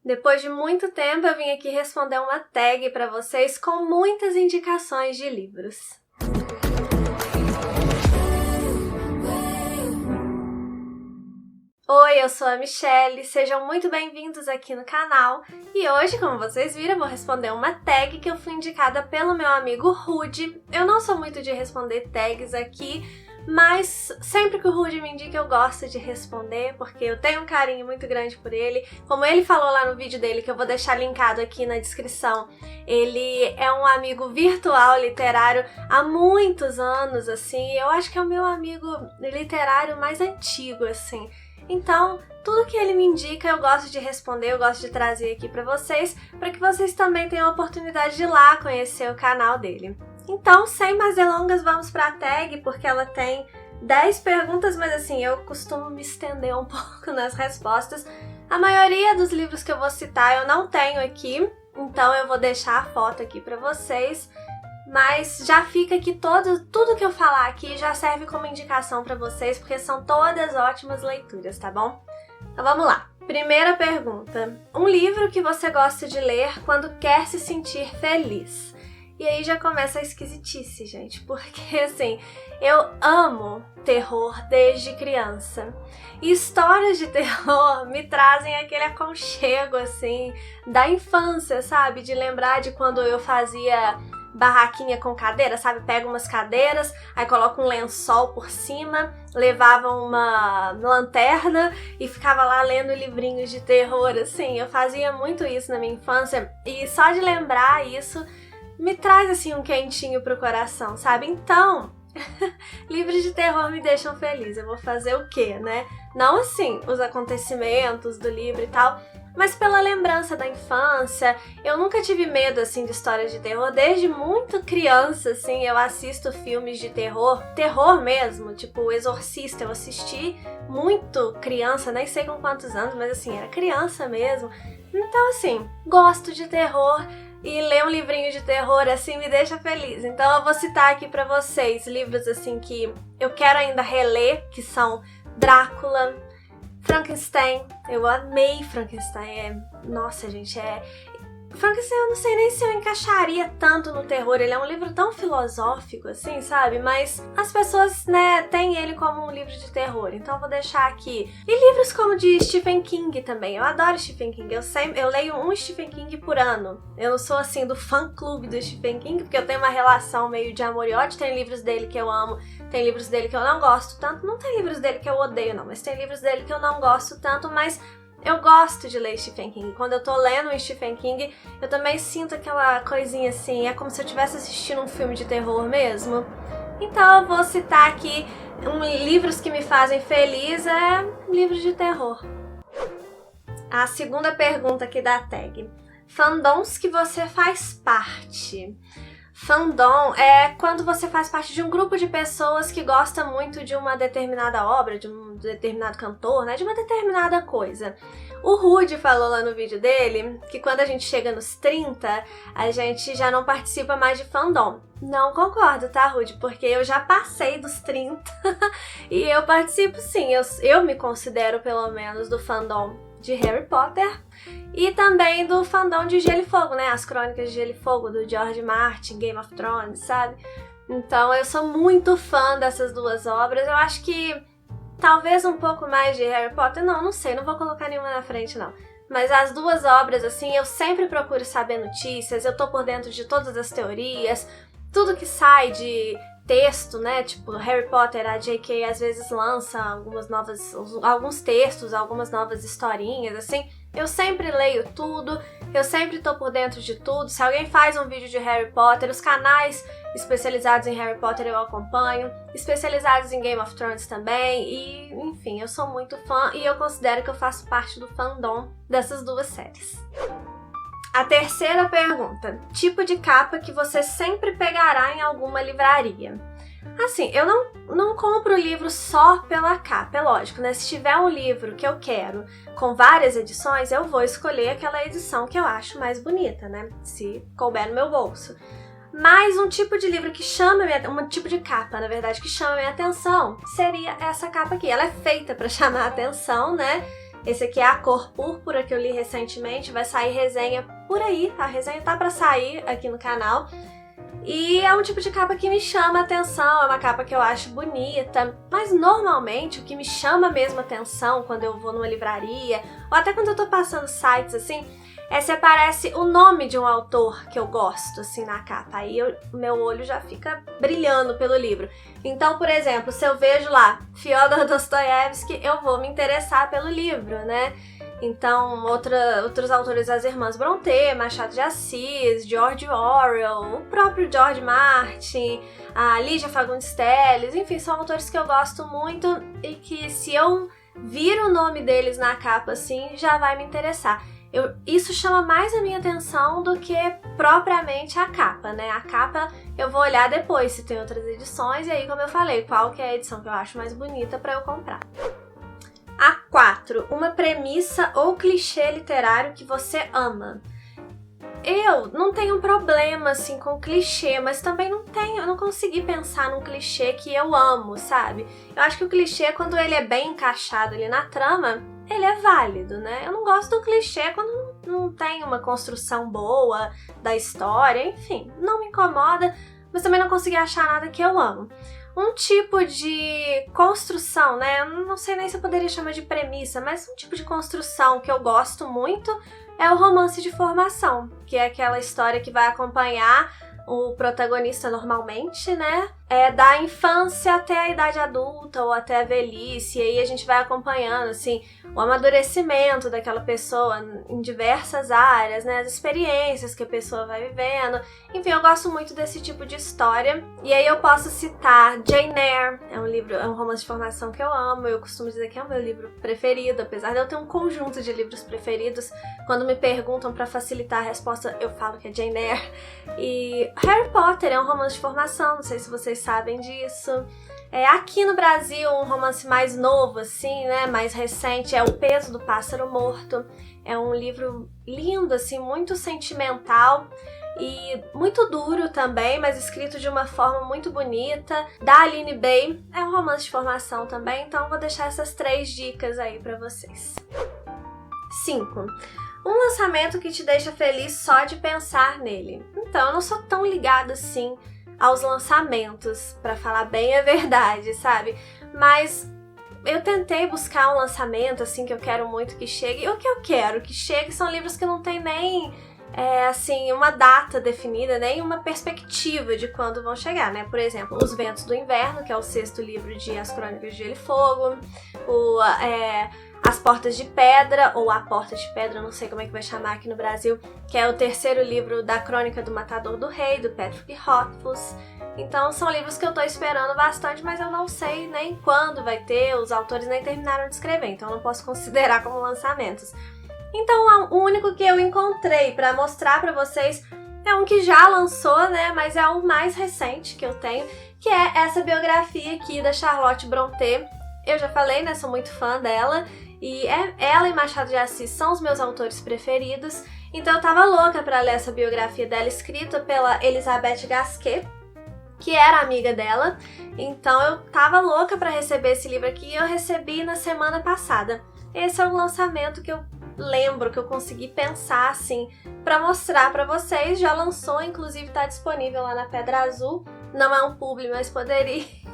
Depois de muito tempo, eu vim aqui responder uma tag para vocês com muitas indicações de livros. Oi, eu sou a Michelle, sejam muito bem-vindos aqui no canal. E hoje, como vocês viram, eu vou responder uma tag que eu fui indicada pelo meu amigo Rudy. Eu não sou muito de responder tags aqui, mas sempre que o Rudy me indica eu gosto de responder, porque eu tenho um carinho muito grande por ele. Como ele falou lá no vídeo dele, que eu vou deixar linkado aqui na descrição, ele é um amigo virtual literário há muitos anos, assim. Eu acho que é o meu amigo literário mais antigo, assim. Então, tudo que ele me indica eu gosto de responder, eu gosto de trazer aqui pra vocês, para que vocês também tenham a oportunidade de ir lá conhecer o canal dele. Então, sem mais delongas, vamos pra tag, porque ela tem 10 perguntas, mas assim, eu costumo me estender um pouco nas respostas. A maioria dos livros que eu vou citar eu não tenho aqui, então eu vou deixar a foto aqui pra vocês. Mas já fica aqui tudo que eu falar aqui já serve como indicação pra vocês, porque são todas ótimas leituras, tá bom? Então vamos lá. Primeira pergunta. Um livro que você gosta de ler quando quer se sentir feliz? E aí já começa a esquisitice, gente, porque assim, eu amo terror desde criança. E histórias de terror me trazem aquele aconchego, assim, da infância, sabe? De lembrar de quando eu fazia barraquinha com cadeira, sabe? Pega umas cadeiras, aí coloca um lençol por cima, levava uma lanterna e ficava lá lendo livrinhos de terror, assim. Eu fazia muito isso na minha infância e só de lembrar isso me traz, assim, um quentinho pro coração, sabe? Então, livros de terror me deixam feliz. Eu vou fazer o quê, né? Não, assim, os acontecimentos do livro e tal, mas pela lembrança da infância. Eu nunca tive medo, assim, de histórias de terror. Desde muito criança, assim, eu assisto filmes de terror, terror mesmo, tipo O Exorcista. Eu assisti muito criança, nem sei com quantos anos, mas assim, era criança mesmo. Então, assim, gosto de terror. E ler um livrinho de terror, assim, me deixa feliz. Então eu vou citar aqui pra vocês livros, assim, que eu quero ainda reler, que são Drácula, Frankenstein. Eu amei Frankenstein. Nossa, gente, Frankenstein eu não sei nem se eu encaixaria tanto no terror. Ele é um livro tão filosófico, assim, sabe? Mas as pessoas, né, têm ele como um livro de terror. Então eu vou deixar aqui. E livros como de Stephen King também. Eu adoro Stephen King. Eu leio um Stephen King por ano. Eu não sou, assim, do fã-clube do Stephen King, porque eu tenho uma relação meio de amor e ódio. Tem livros dele que eu amo, tem livros dele que eu não gosto tanto. Não tem livros dele que eu odeio, não. Mas tem livros dele que eu não gosto tanto, mas eu gosto de ler Stephen King. Quando eu tô lendo um Stephen King, eu também sinto aquela coisinha assim, é como se eu estivesse assistindo um filme de terror mesmo. Então eu vou citar aqui livros que me fazem feliz, livros de terror. A segunda pergunta aqui da tag. Fandoms que você faz parte. Fandom é quando você faz parte de um grupo de pessoas que gosta muito de uma determinada obra, de um determinado cantor, né, de uma determinada coisa. O Rudy falou lá no vídeo dele que quando a gente chega nos 30, a gente já não participa mais de fandom. Não concordo, tá, Rudy? Porque eu já passei dos 30 e eu participo sim. Eu me considero, pelo menos, do fandom de Harry Potter e também do fandom de Gelo e Fogo, né? As Crônicas de Gelo e Fogo, do George Martin, Game of Thrones, sabe? Então eu sou muito fã dessas duas obras. Eu acho que talvez um pouco mais de Harry Potter. Não sei, não vou colocar nenhuma na frente, não. Mas as duas obras, assim, eu sempre procuro saber notícias, eu tô por dentro de todas as teorias, tudo que sai de texto, né, tipo Harry Potter, a J.K. às vezes lança alguns textos, algumas novas historinhas, assim, eu sempre leio tudo, eu sempre tô por dentro de tudo. Se alguém faz um vídeo de Harry Potter, os canais especializados em Harry Potter eu acompanho, especializados em Game of Thrones também, e enfim, eu sou muito fã e eu considero que eu faço parte do fandom dessas duas séries. A terceira pergunta. Tipo de capa que você sempre pegará em alguma livraria? Assim, eu não compro livro só pela capa, é lógico, né? Se tiver um livro que eu quero com várias edições, eu vou escolher aquela edição que eu acho mais bonita, né? Se couber no meu bolso. Mas um tipo de livro que chama um tipo de capa, na verdade, que chama minha atenção, seria essa capa aqui. Ela é feita para chamar a atenção, né? Esse aqui é A Cor Púrpura, que eu li recentemente, vai sair resenha por aí, a resenha tá pra sair aqui no canal. E é um tipo de capa que me chama a atenção, é uma capa que eu acho bonita, mas normalmente o que me chama mesmo a atenção quando eu vou numa livraria, ou até quando eu tô passando sites assim, é se aparece o nome de um autor que eu gosto, assim, na capa. Aí meu olho já fica brilhando pelo livro. Então, por exemplo, se eu vejo lá Fyodor Dostoiévski, eu vou me interessar pelo livro, né? Então, outros autores, as irmãs Brontë, Machado de Assis, George Orwell, o próprio George Martin, a Lígia Fagundes Telles, enfim, são autores que eu gosto muito e que se eu vir o nome deles na capa, assim, já vai me interessar. Isso chama mais a minha atenção do que propriamente a capa, né? A capa eu vou olhar depois se tem outras edições e aí, como eu falei, qual que é a edição que eu acho mais bonita para eu comprar. A4. Uma premissa ou clichê literário que você ama. Eu não tenho problema, assim, com clichê, mas também eu não consegui pensar num clichê que eu amo, sabe? Eu acho que o clichê, quando ele é bem encaixado ali na trama, ele é válido, né? Eu não gosto do clichê quando não tem uma construção boa da história, enfim, não me incomoda, mas também não consegui achar nada que eu amo. Um tipo de construção, né? Eu não sei nem se eu poderia chamar de premissa, mas um tipo de construção que eu gosto muito é o romance de formação, que é aquela história que vai acompanhar o protagonista normalmente, né? Da infância até a idade adulta ou até a velhice, e aí a gente vai acompanhando, assim, o amadurecimento daquela pessoa em diversas áreas, né? As experiências que a pessoa vai vivendo. Enfim, eu gosto muito desse tipo de história. E aí eu posso citar Jane Eyre, é um romance de formação que eu amo, eu costumo dizer que é o meu livro preferido, apesar de eu ter um conjunto de livros preferidos. Quando me perguntam para facilitar a resposta, eu falo que é Jane Eyre. E Harry Potter é um romance de formação, não sei se vocês sabem disso. Aqui no Brasil, um romance mais novo, assim, né, mais recente, é O Peso do Pássaro Morto. É um livro lindo, assim, muito sentimental e muito duro também, mas escrito de uma forma muito bonita. Da Aline Bay, é um romance de formação também, então vou deixar essas 3 dicas aí pra vocês. 5. Um lançamento que te deixa feliz só de pensar nele. Então, eu não sou tão ligada assim aos lançamentos, pra falar bem a verdade, sabe? Mas eu tentei buscar um lançamento, assim, que eu quero muito que chegue. E o que eu quero que chegue são livros que não tem nem, assim, uma data definida, nem uma perspectiva de quando vão chegar, né? Por exemplo, Os Ventos do Inverno, que é o 6º livro de As Crônicas de Gelo e Fogo. As Portas de Pedra, ou A Porta de Pedra, não sei como é que vai chamar aqui no Brasil, que é o 3º livro da Crônica do Matador do Rei, do Patrick Rothfuss. Então são livros que eu tô esperando bastante, mas eu não sei nem quando vai ter, os autores nem terminaram de escrever, então eu não posso considerar como lançamentos. Então o único que eu encontrei pra mostrar pra vocês é um que já lançou, né, mas é o mais recente que eu tenho, que é essa biografia aqui da Charlotte Brontë. Eu já falei, né, sou muito fã dela, e ela e Machado de Assis são os meus autores preferidos, então eu tava louca pra ler essa biografia dela escrita pela Elisabeth Gasquet, que era amiga dela, então eu tava louca pra receber esse livro aqui e eu recebi na semana passada. Esse é o lançamento que eu lembro, que eu consegui pensar assim, pra mostrar pra vocês. Já lançou, inclusive tá disponível lá na Pedra Azul, não é um publi, mas poderia.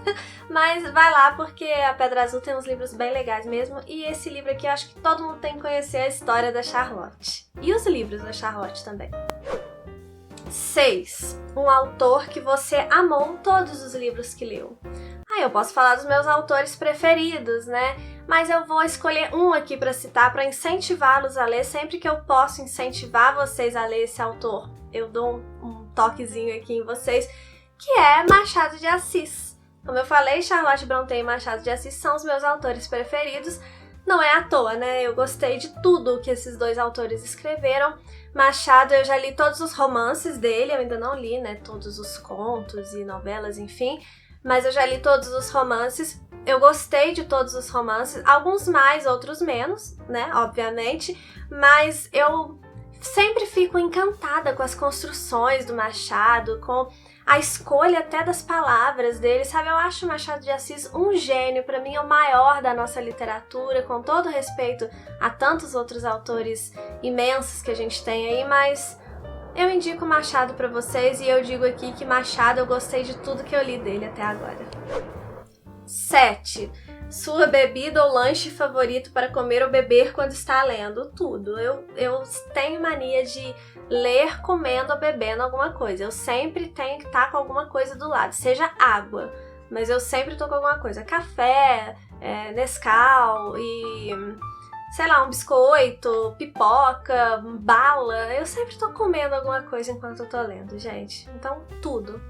Mas vai lá, porque a Pedra Azul tem uns livros bem legais mesmo, e esse livro aqui eu acho que todo mundo tem que conhecer a história da Charlotte. E os livros da Charlotte também. 6. Um autor que você amou todos os livros que leu. Eu posso falar dos meus autores preferidos, né? Mas eu vou escolher um aqui para citar, para incentivá-los a ler. Sempre que eu posso incentivar vocês a ler esse autor, eu dou um toquezinho aqui em vocês, que é Machado de Assis. Como eu falei, Charlotte Brontë e Machado de Assis são os meus autores preferidos. Não é à toa, né? Eu gostei de tudo que esses 2 autores escreveram. Machado, eu já li todos os romances dele, eu ainda não li, né? Todos os contos e novelas, enfim. Mas eu já li todos os romances. Eu gostei de todos os romances, alguns mais, outros menos, né? Obviamente. Mas eu sempre fico encantada com as construções do Machado, com a escolha até das palavras dele, sabe? Eu acho o Machado de Assis um gênio, pra mim é o maior da nossa literatura, com todo respeito a tantos outros autores imensos que a gente tem aí, mas eu indico Machado pra vocês e eu digo aqui que Machado eu gostei de tudo que eu li dele até agora. 7. Sua bebida ou lanche favorito para comer ou beber quando está lendo? Tudo. Eu tenho mania de ler comendo ou bebendo alguma coisa. Eu sempre tenho que estar com alguma coisa do lado, seja água, mas eu sempre tô com alguma coisa. Café, Nescau e, sei lá, um biscoito, pipoca, bala. Eu sempre tô comendo alguma coisa enquanto eu tô lendo, gente. Então, tudo.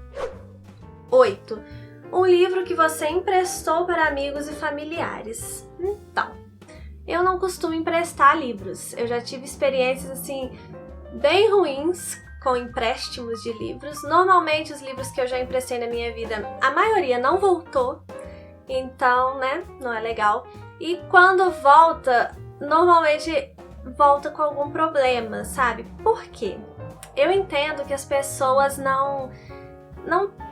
8. Um livro que você emprestou para amigos e familiares. Então, eu não costumo emprestar livros. Eu já tive experiências, assim, bem ruins com empréstimos de livros. Normalmente, os livros que eu já emprestei na minha vida, a maioria não voltou. Então, né, não é legal. E quando volta, normalmente volta com algum problema, sabe? Por quê? Eu entendo que as pessoas não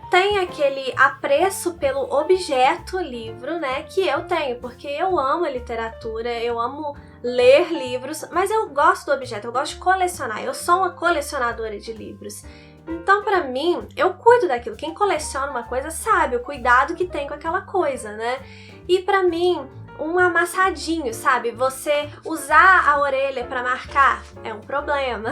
tem aquele apreço pelo objeto livro, né, que eu tenho, porque eu amo a literatura, eu amo ler livros, mas eu gosto do objeto, eu gosto de colecionar, eu sou uma colecionadora de livros. Então, pra mim, eu cuido daquilo. Quem coleciona uma coisa sabe o cuidado que tem com aquela coisa, né? E pra mim, um amassadinho, sabe? Você usar a orelha pra marcar é um problema.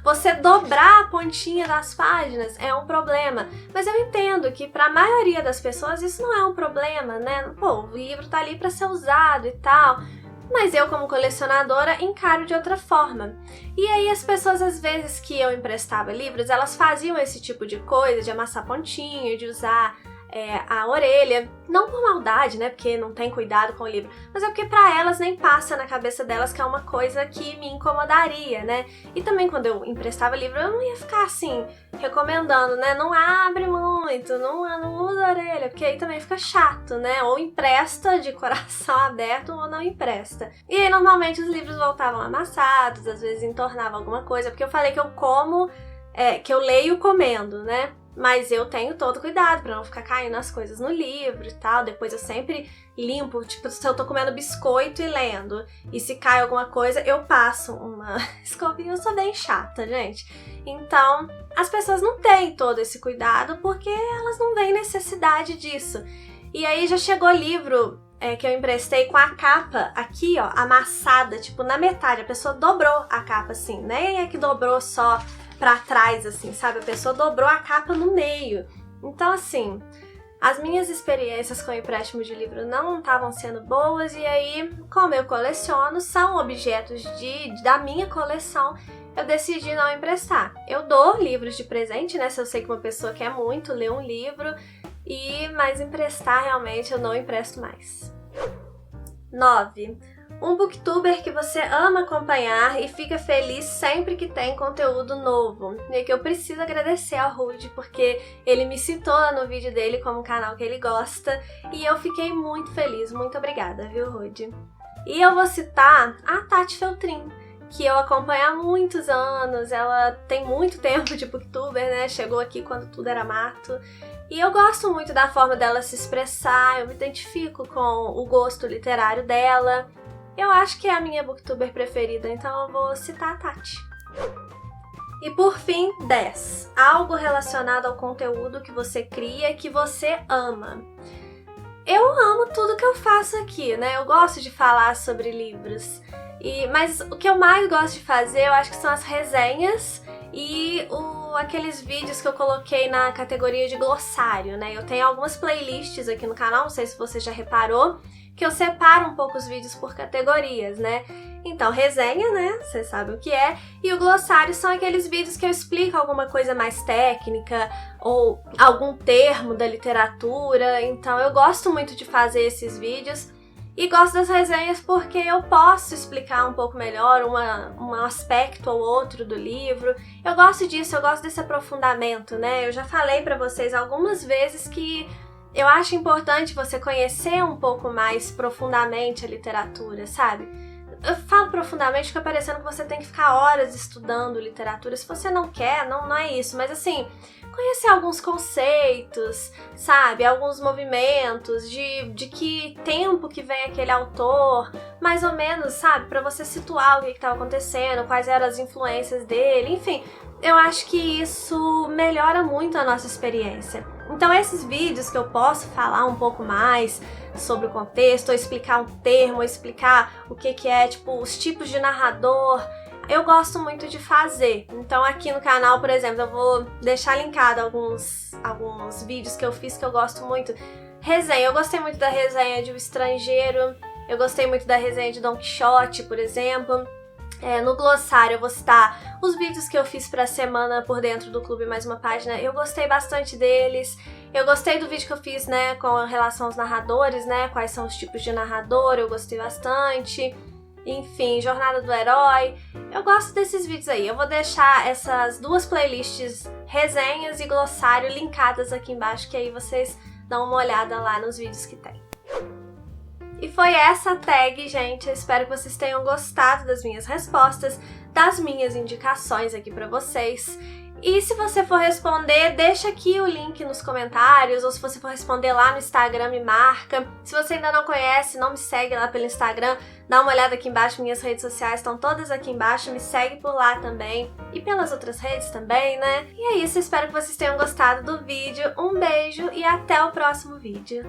Você dobrar a pontinha das páginas é um problema. Mas eu entendo que pra maioria das pessoas isso não é um problema, né? Pô, o livro tá ali pra ser usado e tal. Mas eu, como colecionadora, encaro de outra forma. E aí as pessoas, às vezes que eu emprestava livros, elas faziam esse tipo de coisa, de amassar pontinho, de usar a orelha, não por maldade, né, porque não tem cuidado com o livro, mas é porque pra elas nem passa na cabeça delas que é uma coisa que me incomodaria, né, e também quando eu emprestava livro, eu não ia ficar assim, recomendando, né, não abre muito, não usa a orelha, porque aí também fica chato, né, ou empresta de coração aberto ou não empresta. E aí normalmente os livros voltavam amassados, às vezes entornava alguma coisa, porque eu falei que eu como, que eu leio comendo, né, mas eu tenho todo cuidado pra não ficar caindo as coisas no livro e tal. Depois eu sempre limpo, tipo, se eu tô comendo biscoito e lendo, e se cai alguma coisa, eu passo uma escovinha. Eu sou bem chata, gente. Então, as pessoas não têm todo esse cuidado porque elas não veem necessidade disso. E aí já chegou livro que eu emprestei com a capa aqui, ó, amassada, tipo, na metade. A pessoa dobrou a capa assim, nem é que dobrou só pra trás, assim, sabe? A pessoa dobrou a capa no meio. Então, assim, as minhas experiências com empréstimo de livro não estavam sendo boas, e aí, como eu coleciono, são objetos da minha coleção, eu decidi não emprestar. Eu dou livros de presente, né? Se eu sei que uma pessoa quer muito ler um livro, mas emprestar, realmente, eu não empresto mais. 9. Um booktuber que você ama acompanhar e fica feliz sempre que tem conteúdo novo. E aqui eu preciso agradecer ao Rude, porque ele me citou lá no vídeo dele como um canal que ele gosta, e eu fiquei muito feliz. Muito obrigada, viu, Rude? E eu vou citar a Tati Feltrin, que eu acompanho há muitos anos. Ela tem muito tempo de booktuber, né? Chegou aqui quando tudo era mato. E eu gosto muito da forma dela se expressar, eu me identifico com o gosto literário dela. Eu acho que é a minha booktuber preferida, então eu vou citar a Tati. E por fim, 10. Algo relacionado ao conteúdo que você cria e que você ama. Eu amo tudo que eu faço aqui, né? Eu gosto de falar sobre livros. Mas o que eu mais gosto de fazer, eu acho que são as resenhas e aqueles vídeos que eu coloquei na categoria de glossário, né? Eu tenho algumas playlists aqui no canal, não sei se você já reparou, que eu separo um pouco os vídeos por categorias, né? Então, resenha, né? Você sabe o que é. E o glossário são aqueles vídeos que eu explico alguma coisa mais técnica ou algum termo da literatura. Então, eu gosto muito de fazer esses vídeos. E gosto das resenhas porque eu posso explicar um pouco melhor um aspecto ou outro do livro. Eu gosto disso, eu gosto desse aprofundamento, né? Eu já falei pra vocês algumas vezes que eu acho importante você conhecer um pouco mais profundamente a literatura, sabe? Eu falo profundamente, fica parecendo que você tem que ficar horas estudando literatura. Se você não quer, não é isso. Mas assim, conhecer alguns conceitos, sabe? Alguns movimentos, de que tempo que vem aquele autor, mais ou menos, sabe? Pra você situar o que estava acontecendo, quais eram as influências dele, enfim. Eu acho que isso melhora muito a nossa experiência. Então esses vídeos que eu posso falar um pouco mais sobre o contexto, ou explicar um termo, ou explicar o que é, tipo, os tipos de narrador, eu gosto muito de fazer. Então aqui no canal, por exemplo, eu vou deixar linkado alguns vídeos que eu fiz que eu gosto muito. Resenha, eu gostei muito da resenha de O Estrangeiro, eu gostei muito da resenha de Don Quixote, por exemplo. No glossário eu vou citar os vídeos que eu fiz pra semana por dentro do Clube Mais Uma Página, eu gostei bastante deles. Eu gostei do vídeo que eu fiz, né, com relação aos narradores, né, quais são os tipos de narrador, eu gostei bastante. Enfim, Jornada do Herói, eu gosto desses vídeos aí. Eu vou deixar essas duas playlists, resenhas e glossário, linkadas aqui embaixo, que aí vocês dão uma olhada lá nos vídeos que tem. E foi essa tag, gente. Eu espero que vocês tenham gostado das minhas respostas, das minhas indicações aqui pra vocês. E se você for responder, deixa aqui o link nos comentários, ou se você for responder lá no Instagram, me marca. Se você ainda não conhece, não me segue lá pelo Instagram, dá uma olhada aqui embaixo, minhas redes sociais estão todas aqui embaixo, me segue por lá também. E pelas outras redes também, né? E é isso, espero que vocês tenham gostado do vídeo. Um beijo e até o próximo vídeo.